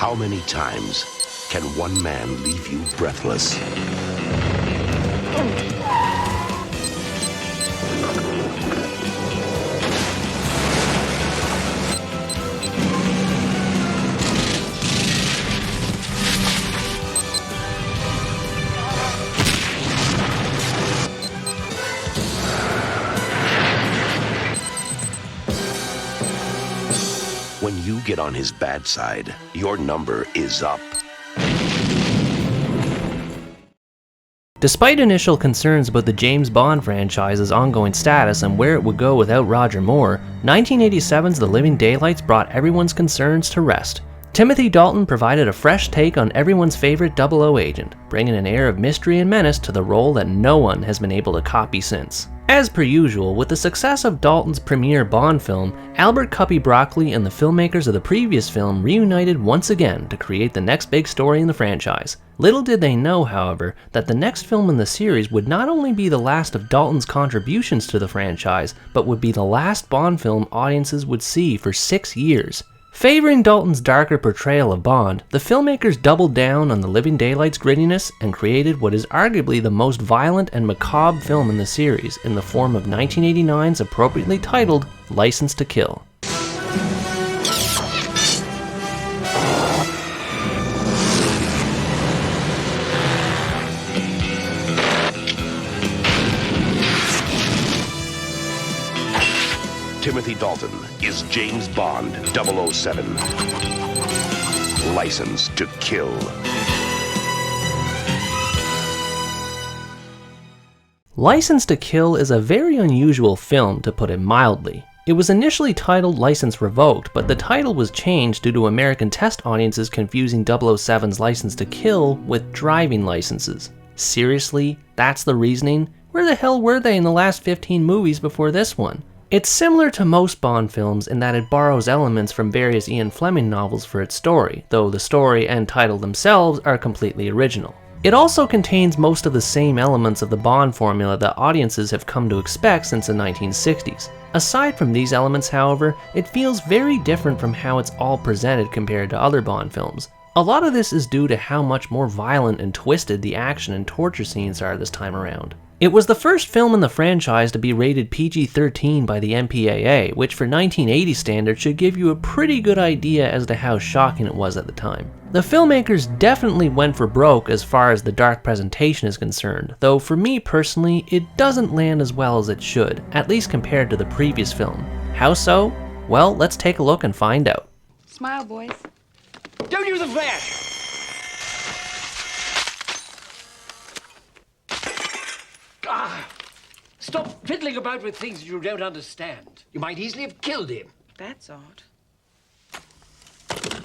How many times can one man leave you breathless? When you get on his bad side, your number is up. Despite initial concerns about the James Bond franchise's ongoing status and where it would go without Roger Moore, 1987's The Living Daylights brought everyone's concerns to rest. Timothy Dalton provided a fresh take on everyone's favorite 00 agent, bringing an air of mystery and menace to the role that no one has been able to copy since. As per usual, with the success of Dalton's premiere Bond film, Albert Cuppy Broccoli and the filmmakers of the previous film reunited once again to create the next big story in the franchise. Little did they know, however, that the next film in the series would not only be the last of Dalton's contributions to the franchise, but would be the last Bond film audiences would see for 6 years. Favoring Dalton's darker portrayal of Bond, the filmmakers doubled down on The Living Daylights' grittiness and created what is arguably the most violent and macabre film in the series in the form of 1989's appropriately titled License to Kill. Timothy Dalton is James Bond 007. License to Kill. License to Kill is a very unusual film, to put it mildly. It was initially titled License Revoked, but the title was changed due to American test audiences confusing 007's License to Kill with driving licenses. Seriously? That's the reasoning? Where the hell were they in the last 15 movies before this one? It's similar to most Bond films in that it borrows elements from various Ian Fleming novels for its story, though the story and title themselves are completely original. It also contains most of the same elements of the Bond formula that audiences have come to expect since the 1960s. Aside from these elements, however, it feels very different from how it's all presented compared to other Bond films. A lot of this is due to how much more violent and twisted the action and torture scenes are this time around. It was the first film in the franchise to be rated PG-13 by the MPAA, which for 1980 standards should give you a pretty good idea as to how shocking it was at the time. The filmmakers definitely went for broke as far as the dark presentation is concerned, though for me personally, it doesn't land as well as it should, at least compared to the previous film. How so? Well, let's take a look and find out. Smile, boys. Don't use the flash! Stop fiddling about with things you don't understand. You might easily have killed him. That's odd.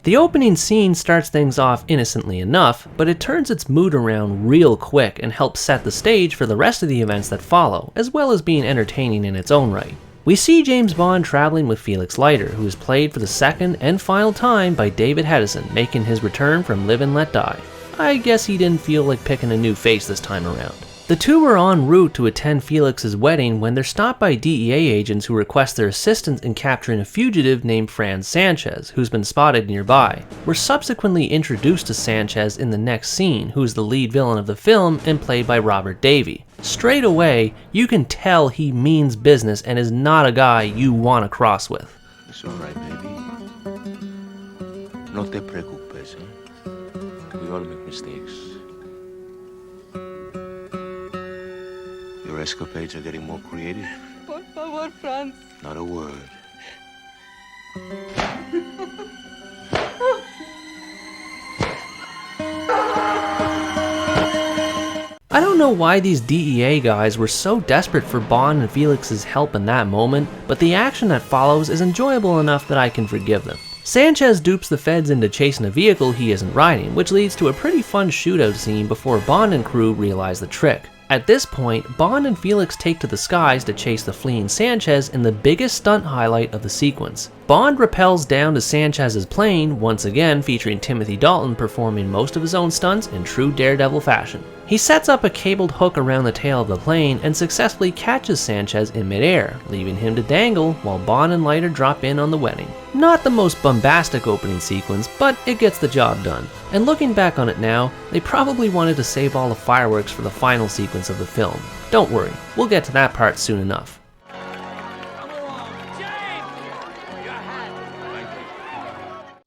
The opening scene starts things off innocently enough, but it turns its mood around real quick and helps set the stage for the rest of the events that follow, as well as being entertaining in its own right. We see James Bond traveling with Felix Leiter, who is played for the second and final time by David Hedison, making his return from Live and Let Die. I guess he didn't feel like picking a new face this time around. The two were en route to attend Felix's wedding when they're stopped by DEA agents who request their assistance in capturing a fugitive named Franz Sanchez, who's been spotted nearby. We're subsequently introduced to Sanchez in the next scene, who's the lead villain of the film and played by Robert Davi. Straight away, you can tell he means business and is not a guy you want to cross with. It's alright, baby. No te preocupes, eh? We all make mistakes. Your escapades are getting more creative. Por favor, Franz. Not a word. I don't know why these DEA guys were so desperate for Bond and Felix's help in that moment, but the action that follows is enjoyable enough that I can forgive them. Sanchez dupes the feds into chasing a vehicle he isn't riding, which leads to a pretty fun shootout scene before Bond and crew realize the trick. At this point, Bond and Felix take to the skies to chase the fleeing Sanchez in the biggest stunt highlight of the sequence. Bond rappels down to Sanchez's plane, once again featuring Timothy Dalton performing most of his own stunts in true Daredevil fashion. He sets up a cabled hook around the tail of the plane and successfully catches Sanchez in midair, leaving him to dangle while Bond and Leiter drop in on the wedding. Not the most bombastic opening sequence, but it gets the job done. And looking back on it now, they probably wanted to save all the fireworks for the final sequence of the film. Don't worry, we'll get to that part soon enough.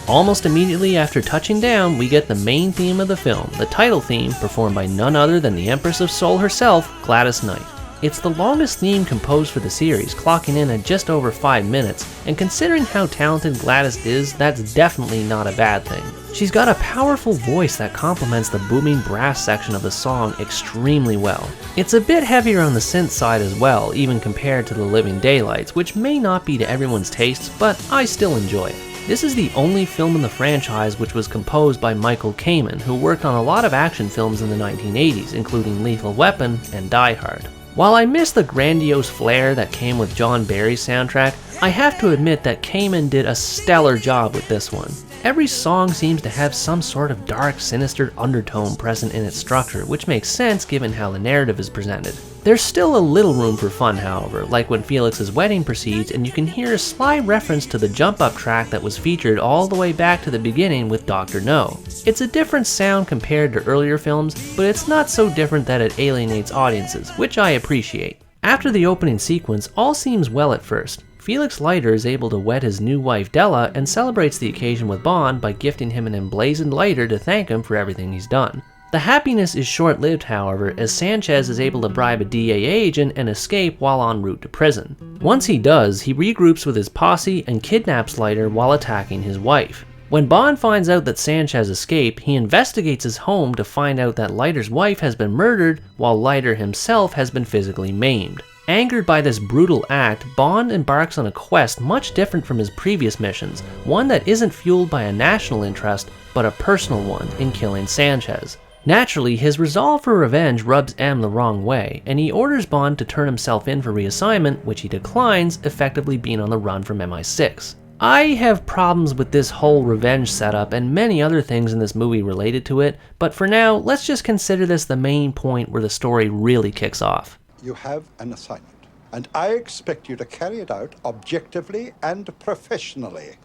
Almost immediately after touching down, we get the main theme of the film, the title theme, performed by none other than the Empress of Soul herself, Gladys Knight. It's the longest theme composed for the series, clocking in at just over 5 minutes, and considering how talented Gladys is, that's definitely not a bad thing. She's got a powerful voice that complements the booming brass section of the song extremely well. It's a bit heavier on the synth side as well, even compared to The Living Daylights, which may not be to everyone's tastes, but I still enjoy it. This is the only film in the franchise which was composed by Michael Kamen, who worked on a lot of action films in the 1980s, including Lethal Weapon and Die Hard. While I miss the grandiose flair that came with John Barry's soundtrack, I have to admit that Kamen did a stellar job with this one. Every song seems to have some sort of dark, sinister undertone present in its structure, which makes sense given how the narrative is presented. There's still a little room for fun, however, like when Felix's wedding proceeds and you can hear a sly reference to the Jump Up track that was featured all the way back to the beginning with Dr. No. It's a different sound compared to earlier films, but it's not so different that it alienates audiences, which I appreciate. After the opening sequence, all seems well at first. Felix Leiter is able to wed his new wife Della and celebrates the occasion with Bond by gifting him an emblazoned lighter to thank him for everything he's done. The happiness is short-lived, however, as Sanchez is able to bribe a DEA agent and escape while en route to prison. Once he does, he regroups with his posse and kidnaps Leiter while attacking his wife. When Bond finds out that Sanchez escaped, he investigates his home to find out that Leiter's wife has been murdered while Leiter himself has been physically maimed. Angered by this brutal act, Bond embarks on a quest much different from his previous missions, one that isn't fueled by a national interest, but a personal one in killing Sanchez. Naturally, his resolve for revenge rubs M the wrong way, and he orders Bond to turn himself in for reassignment, which he declines, effectively being on the run from MI6. I have problems with this whole revenge setup and many other things in this movie related to it, but for now, let's just consider this the main point where the story really kicks off. You have an assignment, and I expect you to carry it out objectively and professionally.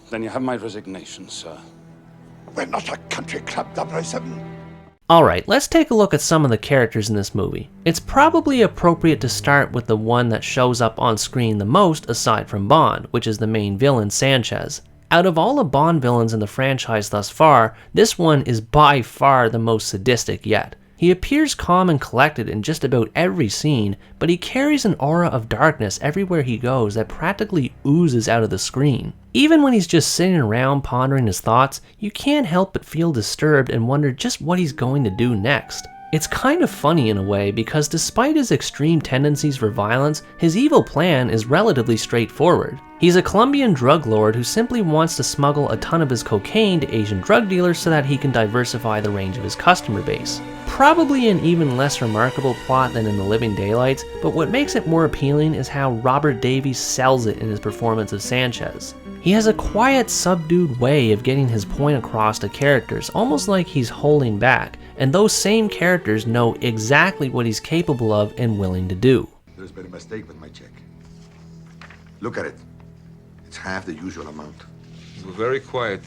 Then you have my resignation, sir. We're not a country club, 007. Alright, let's take a look at some of the characters in this movie. It's probably appropriate to start with the one that shows up on screen the most aside from Bond, which is the main villain, Sanchez. Out of all the Bond villains in the franchise thus far, this one is by far the most sadistic yet. He appears calm and collected in just about every scene, but he carries an aura of darkness everywhere he goes that practically oozes out of the screen. Even when he's just sitting around pondering his thoughts, you can't help but feel disturbed and wonder just what he's going to do next. It's kind of funny in a way because despite his extreme tendencies for violence, his evil plan is relatively straightforward. He's a Colombian drug lord who simply wants to smuggle a ton of his cocaine to Asian drug dealers so that he can diversify the range of his customer base. Probably an even less remarkable plot than in The Living Daylights, but what makes it more appealing is how Robert Davies sells it in his performance of Sanchez. He has a quiet, subdued way of getting his point across to characters, almost like he's holding back, and those same characters know exactly what he's capable of and willing to do. There's been a mistake with my check. Look at it. It's half the usual amount. You were very quiet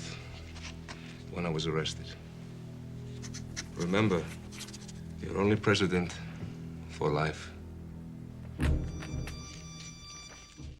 when I was arrested. Remember, you're only president for life.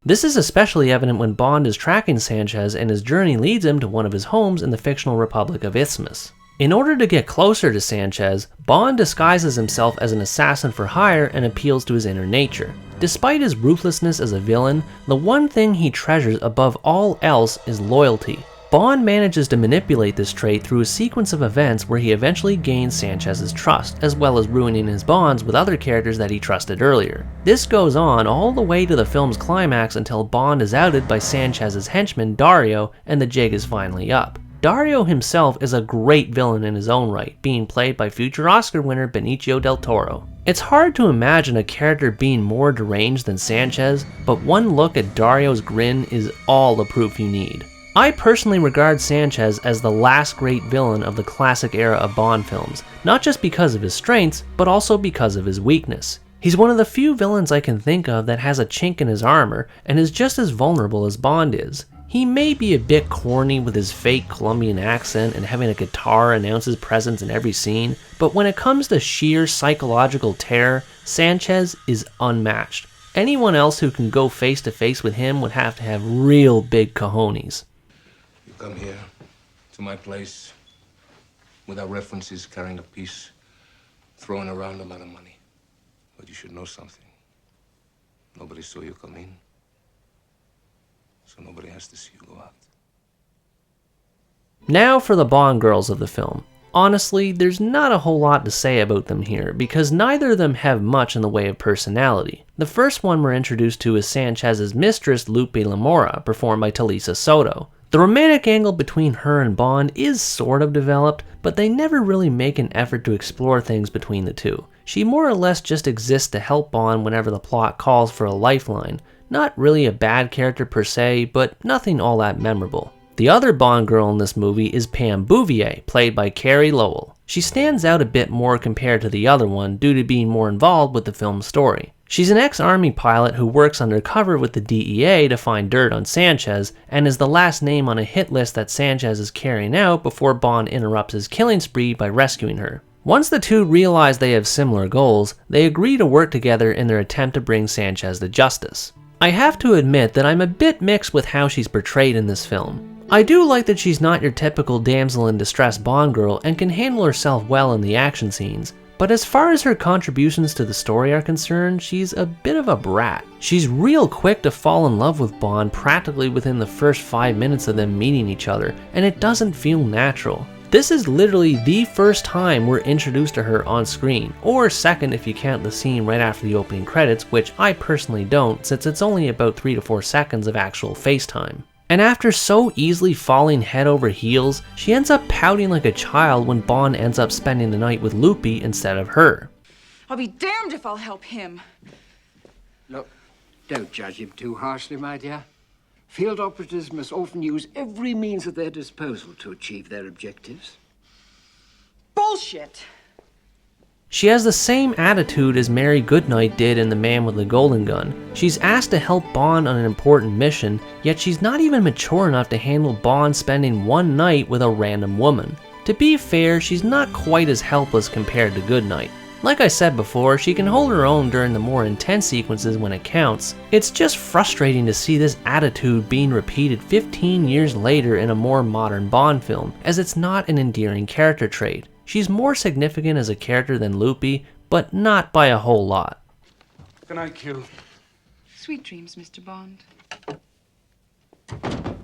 This is especially evident when Bond is tracking Sanchez and his journey leads him to one of his homes in the fictional Republic of Isthmus. In order to get closer to Sanchez, Bond disguises himself as an assassin for hire and appeals to his inner nature. Despite his ruthlessness as a villain, the one thing he treasures above all else is loyalty. Bond manages to manipulate this trait through a sequence of events where he eventually gains Sanchez's trust, as well as ruining his bonds with other characters that he trusted earlier. This goes on all the way to the film's climax until Bond is outed by Sanchez's henchman Dario and the jig is finally up. Dario himself is a great villain in his own right, being played by future Oscar winner Benicio del Toro. It's hard to imagine a character being more deranged than Sanchez, but one look at Dario's grin is all the proof you need. I personally regard Sanchez as the last great villain of the classic era of Bond films, not just because of his strengths, but also because of his weakness. He's one of the few villains I can think of that has a chink in his armor and is just as vulnerable as Bond is. He may be a bit corny with his fake Colombian accent and having a guitar announce his presence in every scene, but when it comes to sheer psychological terror, Sanchez is unmatched. Anyone else who can go face to face with him would have to have real big cojones. You come here to my place without references, carrying a piece, throwing around a lot of money. But you should know something. Nobody saw you come in. So nobody has to see you go out. Now for the Bond girls of the film. Honestly, there's not a whole lot to say about them here, because neither of them have much in the way of personality. The first one we're introduced to is Sanchez's mistress, Lupe Lamora, performed by Talisa Soto. The romantic angle between her and Bond is sort of developed, but they never really make an effort to explore things between the two. She more or less just exists to help Bond whenever the plot calls for a lifeline. Not really a bad character per se, but nothing all that memorable. The other Bond girl in this movie is Pam Bouvier, played by Carrie Lowell. She stands out a bit more compared to the other one due to being more involved with the film's story. She's an ex-army pilot who works undercover with the DEA to find dirt on Sanchez, and is the last name on a hit list that Sanchez is carrying out before Bond interrupts his killing spree by rescuing her. Once the two realize they have similar goals, they agree to work together in their attempt to bring Sanchez to justice. I have to admit that I'm a bit mixed with how she's portrayed in this film. I do like that she's not your typical damsel in distress Bond girl and can handle herself well in the action scenes, but as far as her contributions to the story are concerned, she's a bit of a brat. She's real quick to fall in love with Bond practically within the first 5 minutes of them meeting each other, and it doesn't feel natural. This is literally the first time we're introduced to her on screen, or second if you count the scene right after the opening credits, which I personally don't, since it's only about 3 to 4 seconds of actual face time. And after so easily falling head over heels, she ends up pouting like a child when Bond ends up spending the night with Lupe instead of her. I'll be damned if I'll help him. Look, don't judge him too harshly, my dear. Field operatives must often use every means at their disposal to achieve their objectives. Bullshit! She has the same attitude as Mary Goodnight did in The Man with the Golden Gun. She's asked to help Bond on an important mission, yet she's not even mature enough to handle Bond spending one night with a random woman. To be fair, she's not quite as helpless compared to Goodnight. Like I said before, she can hold her own during the more intense sequences when it counts. It's just frustrating to see this attitude being repeated 15 years later in a more modern Bond film, as it's not an endearing character trait. She's more significant as a character than Lupe, but not by a whole lot. Can I kill? Sweet dreams, Mr. Bond. I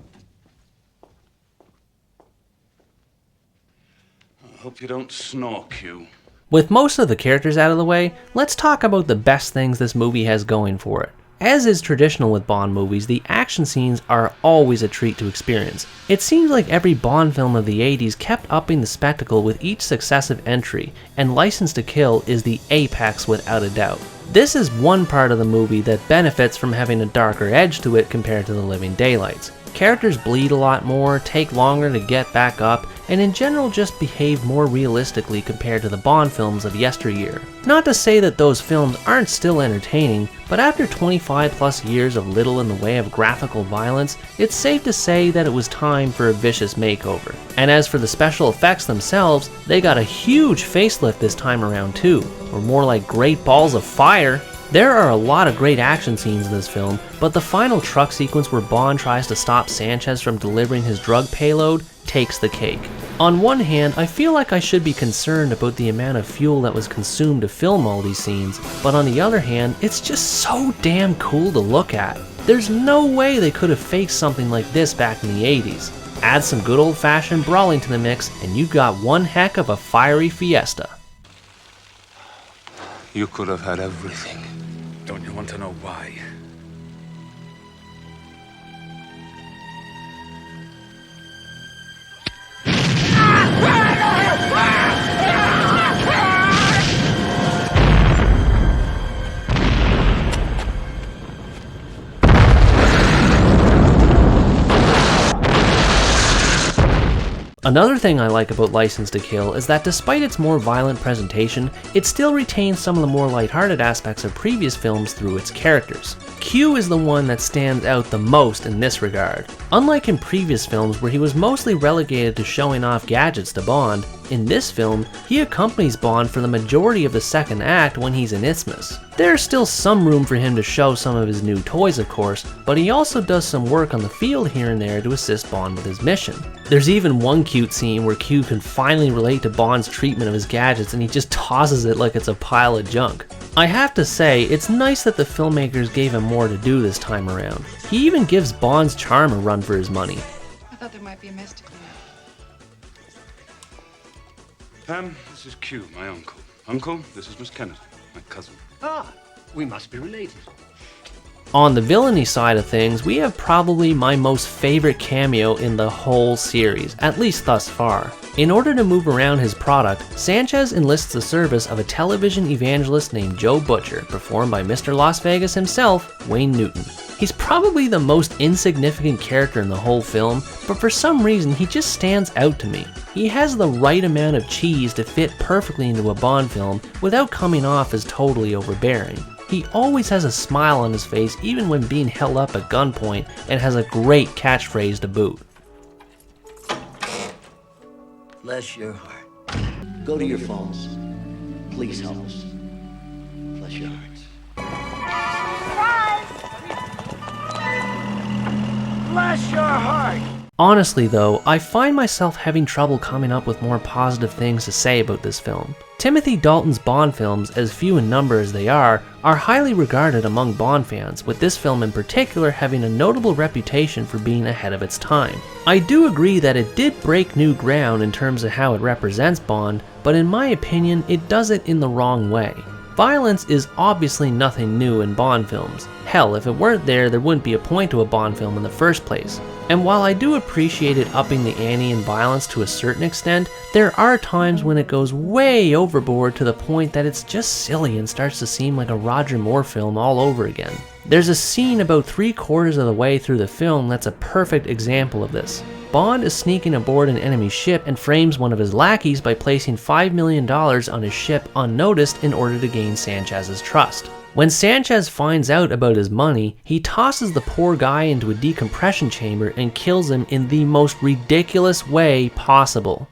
hope you don't snore, Q. With most of the characters out of the way, let's talk about the best things this movie has going for it. As is traditional with Bond movies, the action scenes are always a treat to experience. It seems like every Bond film of the 80s kept upping the spectacle with each successive entry, and License to Kill is the apex without a doubt. This is one part of the movie that benefits from having a darker edge to it compared to The Living Daylights. Characters bleed a lot more, take longer to get back up, and in general just behave more realistically compared to the Bond films of yesteryear. Not to say that those films aren't still entertaining, but after 25 plus years of little in the way of graphical violence, it's safe to say that it was time for a vicious makeover. And as for the special effects themselves, they got a huge facelift this time around too, or more like great balls of fire. There are a lot of great action scenes in this film, but the final truck sequence where Bond tries to stop Sanchez from delivering his drug payload takes the cake. On one hand, I feel like I should be concerned about the amount of fuel that was consumed to film all these scenes, but on the other hand, it's just so damn cool to look at. There's no way they could have faked something like this back in the 80s. Add some good old-fashioned brawling to the mix, and you've got one heck of a fiery fiesta. You could have had everything. Don't you want to know why? Another thing I like about License to Kill is that despite its more violent presentation, it still retains some of the more lighthearted aspects of previous films through its characters. Q is the one that stands out the most in this regard. Unlike in previous films where he was mostly relegated to showing off gadgets to Bond, in this film, he accompanies Bond for the majority of the second act when he's in Isthmus. There's still some room for him to show some of his new toys of course, but he also does some work on the field here and there to assist Bond with his mission. There's even one cute scene where Q can finally relate to Bond's treatment of his gadgets and he just tosses it like it's a pile of junk. I have to say, it's nice that the filmmakers gave him more to do this time around. He even gives Bond's charm a run for his money. I thought there might be a mess to clean up. Pam, this is Q, my uncle. Uncle, this is Miss Kennedy, my cousin. Ah, we must be related. On the villainy side of things, we have probably my most favorite cameo in the whole series, at least thus far. In order to move around his product, Sanchez enlists the service of a television evangelist named Joe Butcher, performed by Mr. Las Vegas himself, Wayne Newton. He's probably the most insignificant character in the whole film, but for some reason he just stands out to me. He has the right amount of cheese to fit perfectly into a Bond film without coming off as totally overbearing. He always has a smile on his face even when being held up at gunpoint, and has a great catchphrase to boot. Bless your heart. Go to your phones. Please help us. Bless your hearts. Bless your heart! Honestly though, I find myself having trouble coming up with more positive things to say about this film. Timothy Dalton's Bond films, as few in number as they are highly regarded among Bond fans, with this film in particular having a notable reputation for being ahead of its time. I do agree that it did break new ground in terms of how it represents Bond, but in my opinion, it does it in the wrong way. Violence is obviously nothing new in Bond films. Hell, if it weren't there wouldn't be a point to a Bond film in the first place. And while I do appreciate it upping the ante in violence to a certain extent, there are times when it goes way overboard to the point that it's just silly and starts to seem like a Roger Moore film all over again. There's a scene about 3/4 of the way through the film that's a perfect example of this. Bond is sneaking aboard an enemy ship and frames one of his lackeys by placing $5 million on his ship unnoticed in order to gain Sanchez's trust. When Sanchez finds out about his money, he tosses the poor guy into a decompression chamber and kills him in the most ridiculous way possible.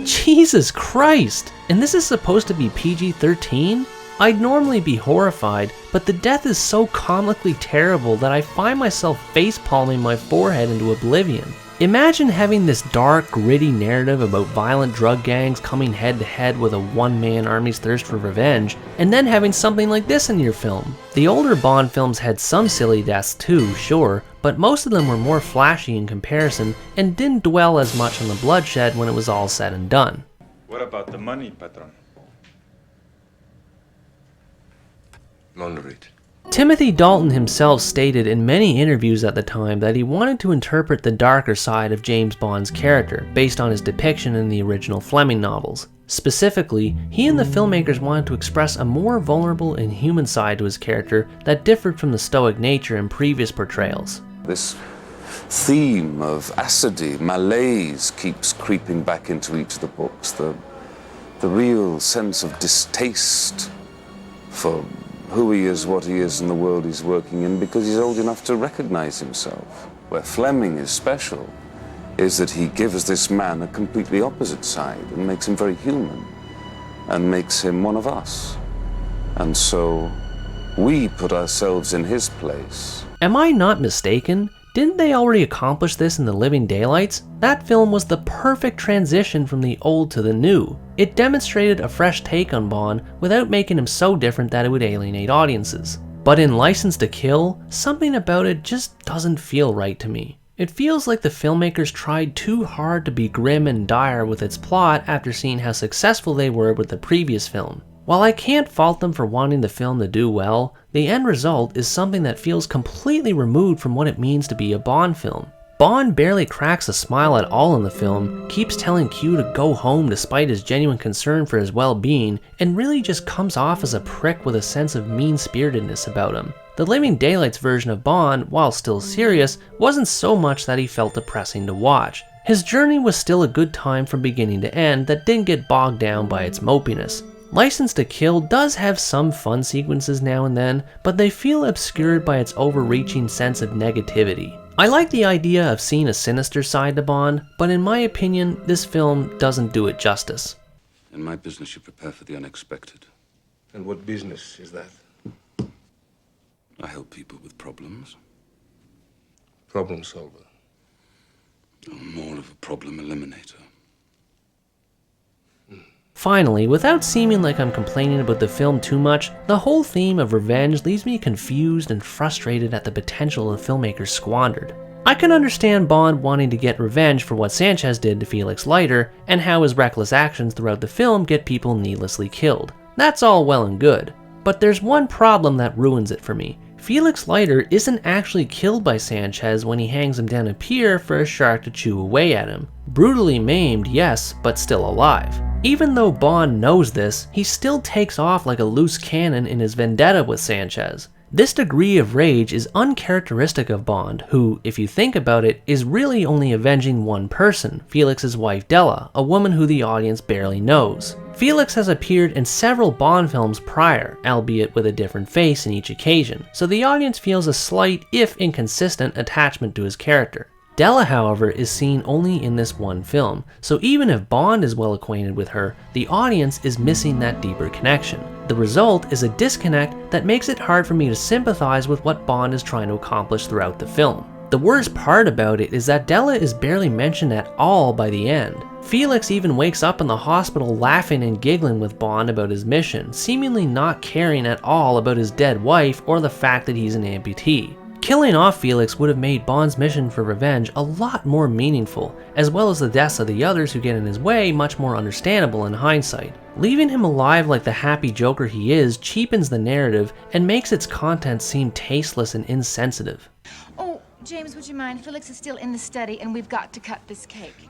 Jesus Christ! And this is supposed to be PG-13? I'd normally be horrified, but the death is so comically terrible that I find myself face-palming my forehead into oblivion. Imagine having this dark, gritty narrative about violent drug gangs coming head-to-head with a one-man army's thirst for revenge, and then having something like this in your film. The older Bond films had some silly deaths too, sure, but most of them were more flashy in comparison and didn't dwell as much on the bloodshed when it was all said and done. What about the money, Patron? Launder it. Timothy Dalton himself stated in many interviews at the time that he wanted to interpret the darker side of James Bond's character based on his depiction in the original Fleming novels. Specifically, he and the filmmakers wanted to express a more vulnerable and human side to his character that differed from the stoic nature in previous portrayals. This theme of acidy, malaise keeps creeping back into each of the books. The real sense of distaste for who he is, what he is, and the world he's working in, because he's old enough to recognize himself. Where Fleming is special is that he gives this man a completely opposite side and makes him very human and makes him one of us. And so we put ourselves in his place. Am I not mistaken? Didn't they already accomplish this in The Living Daylights? That film was the perfect transition from the old to the new. It demonstrated a fresh take on Bond without making him so different that it would alienate audiences. But in License to Kill, something about it just doesn't feel right to me. It feels like the filmmakers tried too hard to be grim and dire with its plot after seeing how successful they were with the previous film. While I can't fault them for wanting the film to do well, the end result is something that feels completely removed from what it means to be a Bond film. Bond barely cracks a smile at all in the film, keeps telling Q to go home despite his genuine concern for his well-being, and really just comes off as a prick with a sense of mean-spiritedness about him. The Living Daylights version of Bond, while still serious, wasn't so much that he felt depressing to watch. His journey was still a good time from beginning to end that didn't get bogged down by its mopiness. License to Kill does have some fun sequences now and then, but they feel obscured by its overreaching sense of negativity. I like the idea of seeing a sinister side to Bond, but in my opinion, this film doesn't do it justice. In my business, you prepare for the unexpected. And what business is that? I help people with problems. Problem solver. I'm more of a problem eliminator. Finally, without seeming like I'm complaining about the film too much, the whole theme of revenge leaves me confused and frustrated at the potential the filmmakers squandered. I can understand Bond wanting to get revenge for what Sanchez did to Felix Leiter, and how his reckless actions throughout the film get people needlessly killed. That's all well and good, but there's one problem that ruins it for me. Felix Leiter isn't actually killed by Sanchez when he hangs him down a pier for a shark to chew away at him. Brutally maimed, yes, but still alive. Even though Bond knows this, he still takes off like a loose cannon in his vendetta with Sanchez. This degree of rage is uncharacteristic of Bond, who, if you think about it, is really only avenging one person, Felix's wife Della, a woman who the audience barely knows. Felix has appeared in several Bond films prior, albeit with a different face in each occasion, so the audience feels a slight, if inconsistent, attachment to his character. Della, however, is seen only in this one film, so even if Bond is well acquainted with her, the audience is missing that deeper connection. The result is a disconnect that makes it hard for me to sympathize with what Bond is trying to accomplish throughout the film. The worst part about it is that Della is barely mentioned at all by the end. Felix even wakes up in the hospital laughing and giggling with Bond about his mission, seemingly not caring at all about his dead wife or the fact that he's an amputee. Killing off Felix would have made Bond's mission for revenge a lot more meaningful, as well as the deaths of the others who get in his way much more understandable in hindsight. Leaving him alive like the happy Joker he is cheapens the narrative and makes its content seem tasteless and insensitive. Oh, James, would you mind? Felix is still in the study and we've got to cut this cake.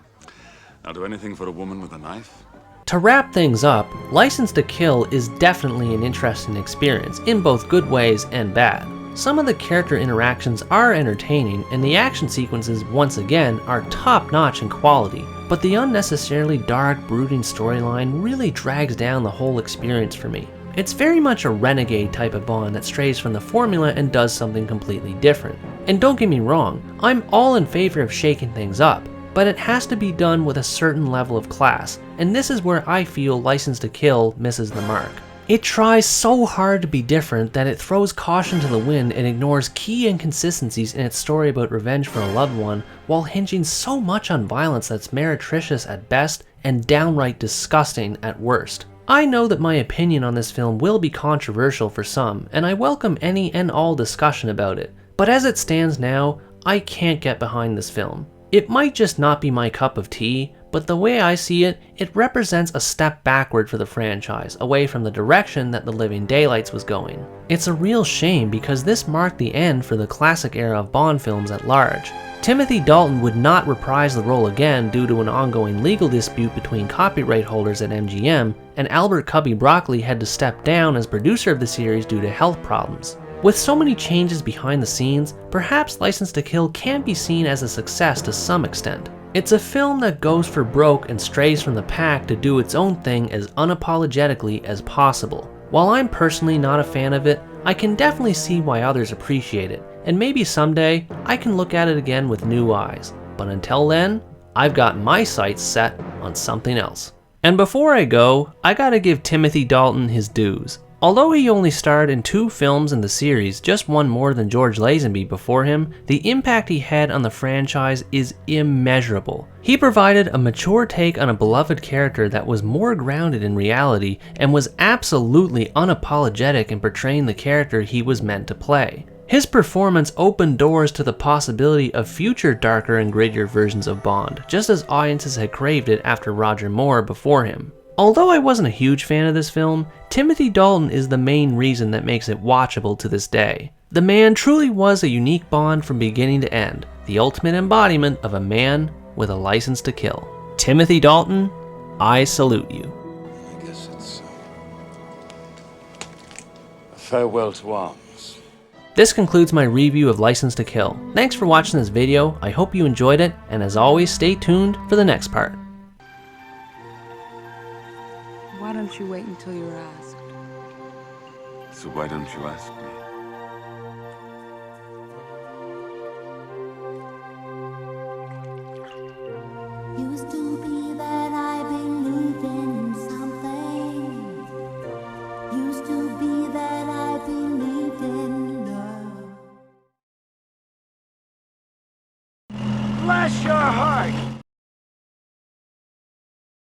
I'll do anything for a woman with a knife. To wrap things up, License to Kill is definitely an interesting experience, in both good ways and bad. Some of the character interactions are entertaining, and the action sequences, once again, are top-notch in quality, but the unnecessarily dark, brooding storyline really drags down the whole experience for me. It's very much a renegade type of Bond that strays from the formula and does something completely different. And don't get me wrong, I'm all in favor of shaking things up, but it has to be done with a certain level of class, and this is where I feel License to Kill misses the mark. It tries so hard to be different that it throws caution to the wind and ignores key inconsistencies in its story about revenge for a loved one, while hinging so much on violence that's meretricious at best and downright disgusting at worst. I know that my opinion on this film will be controversial for some, and I welcome any and all discussion about it, but as it stands now, I can't get behind this film. It might just not be my cup of tea, but the way I see it, it represents a step backward for the franchise, away from the direction that The Living Daylights was going. It's a real shame because this marked the end for the classic era of Bond films at large. Timothy Dalton would not reprise the role again due to an ongoing legal dispute between copyright holders at MGM, and Albert Cubby Broccoli had to step down as producer of the series due to health problems. With so many changes behind the scenes, perhaps License to Kill can be seen as a success to some extent. It's a film that goes for broke and strays from the pack to do its own thing as unapologetically as possible. While I'm personally not a fan of it, I can definitely see why others appreciate it, and maybe someday I can look at it again with new eyes. But until then, I've got my sights set on something else. And before I go, I gotta give Timothy Dalton his dues. Although he only starred in 2 films in the series, just one more than George Lazenby before him, the impact he had on the franchise is immeasurable. He provided a mature take on a beloved character that was more grounded in reality and was absolutely unapologetic in portraying the character he was meant to play. His performance opened doors to the possibility of future darker and grittier versions of Bond, just as audiences had craved it after Roger Moore before him. Although I wasn't a huge fan of this film, Timothy Dalton is the main reason that makes it watchable to this day. The man truly was a unique Bond from beginning to end, the ultimate embodiment of a man with a license to kill. Timothy Dalton, I salute you. I guess it's a farewell to arms. This concludes my review of License to Kill. Thanks for watching this video, I hope you enjoyed it, and as always, stay tuned for the next part. Why don't you wait until you're asked? So why don't you ask me? You was doing